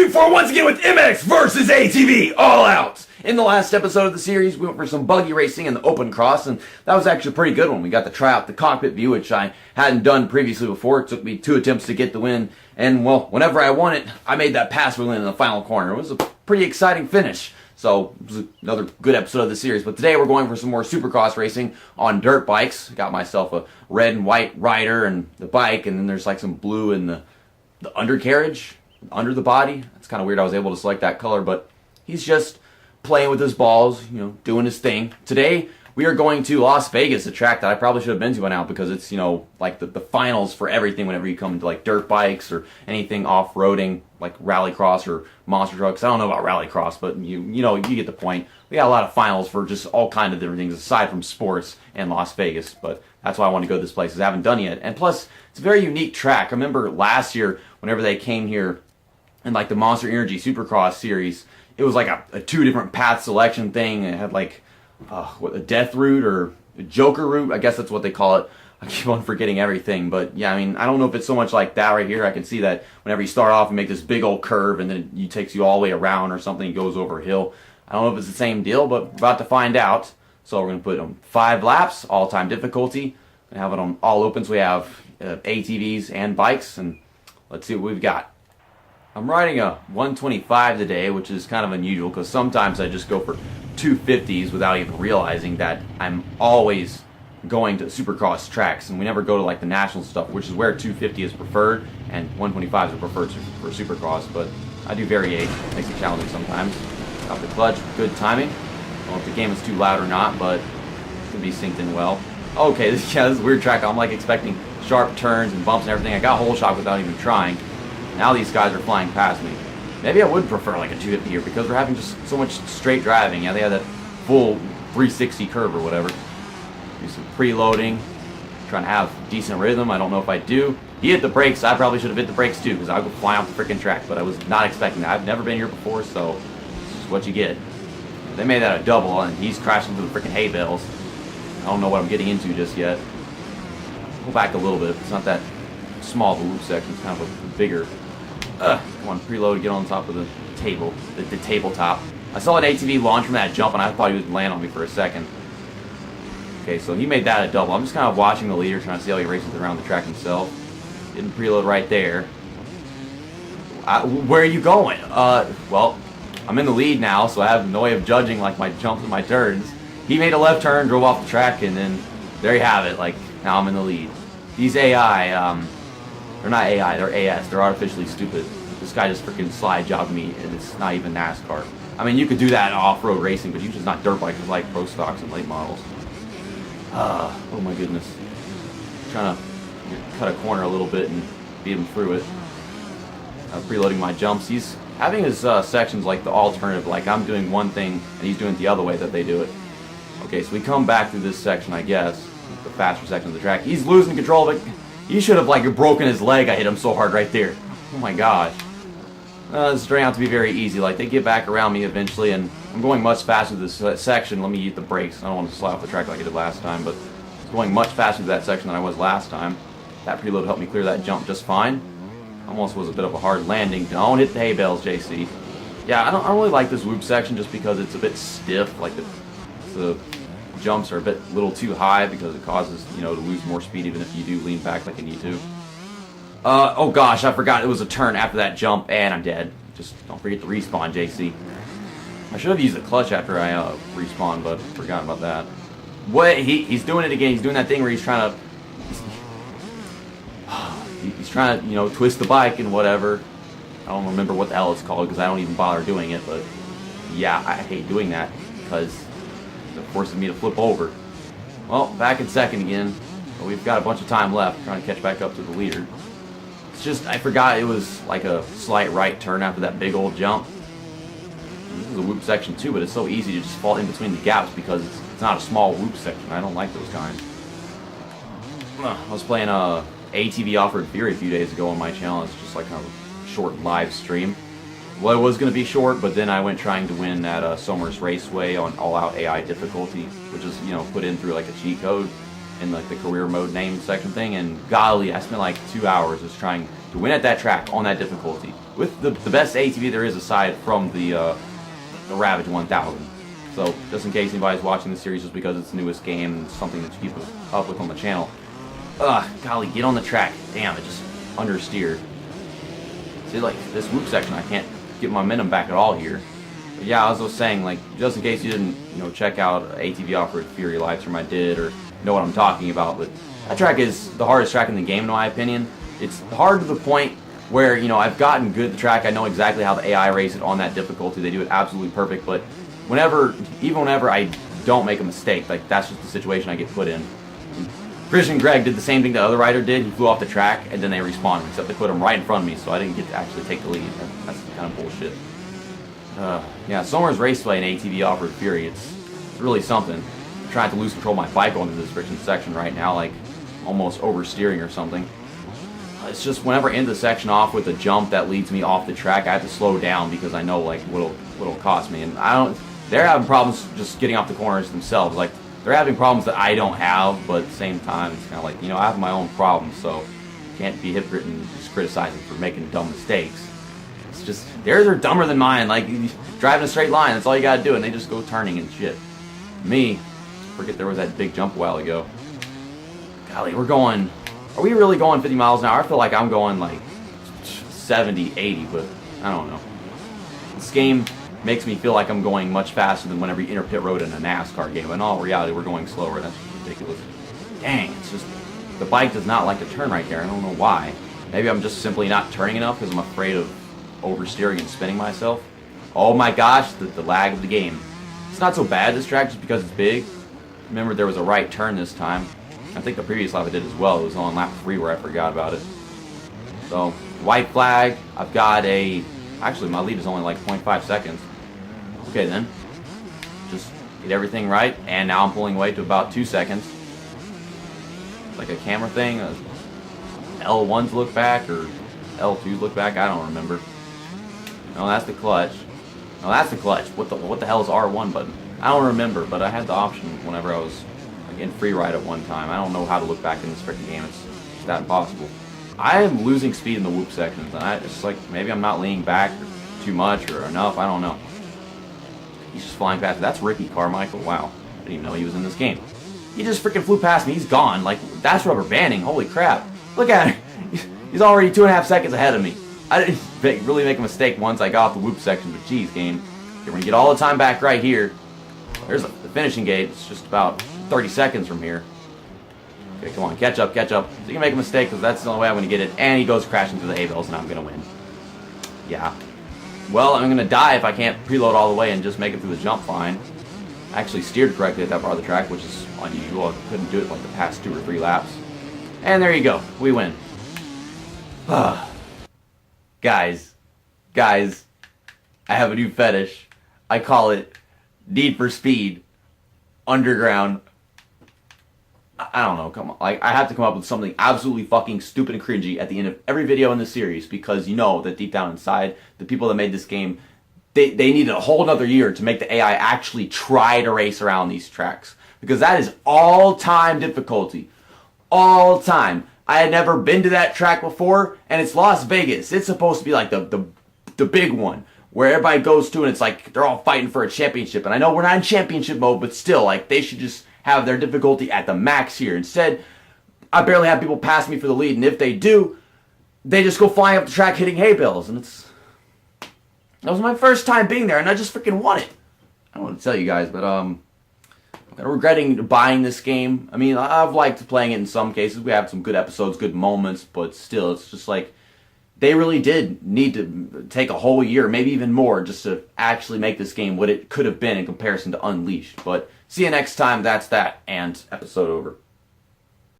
moving forward once again with MX versus ATV All Out. In the last episode of the series, we went for some buggy racing in the open cross, and that was actually a pretty good one. We got to try out the cockpit view, which I hadn't done previously before. It took me 2 attempts to get the win, and well, whenever I won it, I made that pass for the win in the final corner. It was a pretty exciting finish. So, it was another good episode of the series. But today we're going for some more supercross racing on dirt bikes. Got myself a red and white rider and the bike, and then there's like some blue in the undercarriage, under the body. It's kind of weird I was able to select that color, but he's just playing with his balls, you know, doing his thing. Today, we are going to Las Vegas, a track that I probably should have been to by now because it's, you know, like the finals for everything whenever you come to like dirt bikes or anything off-roading, like rallycross or monster trucks. I don't know about rallycross, but you know, you get the point. We got a lot of finals for just all kind of different things aside from sports and Las Vegas, but that's why I want to go to this place because I haven't done it yet. And plus, it's a very unique track. I remember last year, whenever they came here in like the Monster Energy Supercross series, it was like a 2 different path selection thing. It had like a death route or a joker route. I guess that's what they call it. I keep on forgetting everything. But yeah, I mean, I don't know if it's so much like that right here. I can see that whenever you start off and make this big old curve and then it takes you all the way around or something, it goes over a hill. I don't know if it's the same deal, but we're about to find out. So we're going to put on 5 laps, all-time difficulty, and have it on all open. So we have ATVs and bikes, and let's see what we've got. I'm riding a 125 today, which is kind of unusual because sometimes I just go for 250s without even realizing that I'm always going to supercross tracks, and we never go to like the national stuff, which is where 250 is preferred and 125s are preferred for supercross, but I do variate. It makes it challenging sometimes. Got the clutch, good timing. I don't know if the game is too loud or not, but it can be synced in well. Okay, this is a weird track. I'm like expecting sharp turns and bumps and everything. I got hole shock without even trying. Now these guys are flying past me. Maybe I would prefer like a 250 here because we're having just so much straight driving. Yeah, they have that full 360 curve or whatever. Do some preloading, trying to have decent rhythm. I don't know if I do. He hit the brakes. I probably should have hit the brakes too because I would go flying off the freaking track, but I was not expecting that. I've never been here before, so this is what you get. They made that a double, and he's crashing through the freaking hay bales. I don't know what I'm getting into just yet. Go back a little bit. It's not that small of a loop section. It's kind of a bigger. Come on, preload, get on top of the table, the tabletop. I saw an ATV launch from that jump, and I thought he would land on me for a second. Okay, so he made that a double. I'm just kind of watching the leader, trying to see how he races around the track himself. Didn't preload right there. Where are you going? Well, I'm in the lead now, so I have no way of judging like my jumps and my turns. He made a left turn, drove off the track, and then there you have it. Like, now I'm in the lead. These AI, they're not AI, they're AS. They're artificially stupid. This guy just freaking slide jobbed me, and it's not even NASCAR. I mean, you could do that in off-road racing, but you just not dirt bikes like pro stocks and late models. Oh my goodness. Trying to cut a corner a little bit and beat him through it. Preloading my jumps. He's having his sections like the alternative, like I'm doing one thing and he's doing it the other way that they do it. Okay, so we come back through this section, I guess, the faster section of the track. He's losing control of it. He should have like broken his leg. I hit him so hard right there. Oh my gosh. This is turning out to be very easy. Like they get back around me eventually, and I'm going much faster through this section. Let me eat the brakes. I don't want to slide off the track like I did last time, but it's going much faster through that section than I was last time. That preload helped me clear that jump just fine. Almost was a bit of a hard landing. Don't hit the hay bales, JC. Yeah, I don't really like this loop section just because it's a bit stiff. Like the jumps are a little too high because it causes, you know, to lose more speed even if you do lean back like you need to. Oh gosh, I forgot it was a turn after that jump and I'm dead. Just don't forget to respawn, JC. I should have used the clutch after I respawned, but forgot about that. What? He's doing it again. He's doing that thing where he's trying to he's trying to, you know, twist the bike and whatever. I don't remember what the hell it's called because I don't even bother doing it, but yeah, I hate doing that because it forces me to flip over. Well, back in second again. But we've got a bunch of time left trying to catch back up to the leader. It's just, I forgot it was like a slight right turn after that big old jump. This is a loop section too, but it's so easy to just fall in between the gaps because it's not a small loop section. I don't like those kinds. I was playing ATV Offered Fury a few days ago on my channel. It's just like kind of a short live stream. Well, it was going to be short, but then I went trying to win at Somers Raceway on all-out AI difficulty, which is, you know, put in through like a cheat code in like the career mode name section thing. And golly, I spent like 2 hours just trying to win at that track on that difficulty with the best ATV there is aside from the Ravage 1000. So just in case anybody's watching the series just because it's the newest game and something that you keep up with on the channel. Golly, get on the track. Damn, it just understeered. See, like, this whoop section, I can't get my momentum back at all here. But yeah, as I was saying, like, just in case you didn't, check out ATV Off-Road Fury live stream I did or know what I'm talking about, but that track is the hardest track in the game in my opinion. It's hard to the point where, I've gotten good at the track. I know exactly how the AI race it on that difficulty. They do it absolutely perfect, but even whenever I don't make a mistake, like, that's just the situation I get put in. Christian Greg did the same thing the other rider did. He flew off the track, and then they respawned, except they put him right in front of me, so I didn't get to actually take the lead. That's kind of bullshit. Yeah, Somers Raceway and ATV Off-Road Fury, it's really something. I'm trying to lose control of my bike going through this friction section right now, like almost oversteering or something. It's just whenever I end the section off with a jump that leads me off the track, I have to slow down because I know like what'll cost me. And they're having problems just getting off the corners themselves. Like, they're having problems that I don't have, but at the same time, it's kind of like, I have my own problems, so can't be hypocrite and just criticizing for making dumb mistakes. It's just, theirs are dumber than mine. Like, driving a straight line, that's all you gotta do, and they just go turning and shit. Me, forget there was that big jump a while ago. Golly, are we really going 50 miles an hour? I feel like I'm going like 70, 80, but I don't know. This game makes me feel like I'm going much faster than whenever you enter pit road in a NASCAR game. In all reality, we're going slower. That's ridiculous. Dang, it's just, the bike does not like to turn right there. I don't know why. Maybe I'm just simply not turning enough because I'm afraid of oversteering and spinning myself. Oh my gosh, the lag of the game. It's not so bad, this track, just because it's big. Remember, there was a right turn this time. I think the previous lap I did as well. It was on lap 3 where I forgot about it. So, white flag. I've got actually, my lead is only like 0.5 seconds. Okay then, just get everything right, and now I'm pulling away to about 2 seconds. Like a camera thing, L1's look back, or L2's look back, I don't remember. No, that's the clutch. No, that's the clutch. What the hell is R1 button? I don't remember, but I had the option whenever I was like in free ride at one time. I don't know how to look back in this freaking game, it's that impossible. I am losing speed in the whoop sections, and it's like, maybe I'm not leaning back too much or enough, I don't know. He's just flying past me. That's Ricky Carmichael. Wow. I didn't even know he was in this game. He just freaking flew past me. He's gone. Like, that's rubber banding. Holy crap. Look at him. He's already 2.5 seconds ahead of me. I didn't really make a mistake once I got off the whoop section, but geez, game. We're going to get all the time back right here. There's the finishing gate. It's just about 30 seconds from here. Okay, come on. Catch up, catch up. So you can make a mistake because that's the only way I'm going to get it. And he goes crashing through the hay bales, and I'm going to win. Yeah. Well, I'm going to die if I can't preload all the way and just make it through the jump fine. I actually steered correctly at that part of the track, which is unusual. I couldn't do it like the past 2 or 3 laps. And there you go. We win. Guys, I have a new fetish. I call it Need for Speed Underground. I don't know, come on. Like, I have to come up with something absolutely fucking stupid and cringy at the end of every video in the series because you know that deep down inside, the people that made this game, they needed a whole nother year to make the AI actually try to race around these tracks. Because that is all-time difficulty. All time. I had never been to that track before, and it's Las Vegas. It's supposed to be like the big one, where everybody goes to and it's like they're all fighting for a championship. And I know we're not in championship mode, but still, like, they should just have their difficulty at the max here. Instead, I barely have people pass me for the lead, and if they do, they just go flying up the track hitting hay bales, and that was my first time being there, and I just freaking won it. I don't want to tell you guys, but I'm regretting buying this game. I mean, I've liked playing it in some cases. We have some good episodes, good moments, but still, it's just like, they really did need to take a whole year, maybe even more, just to actually make this game what it could have been in comparison to Unleashed. But see you next time. That's that, and episode over.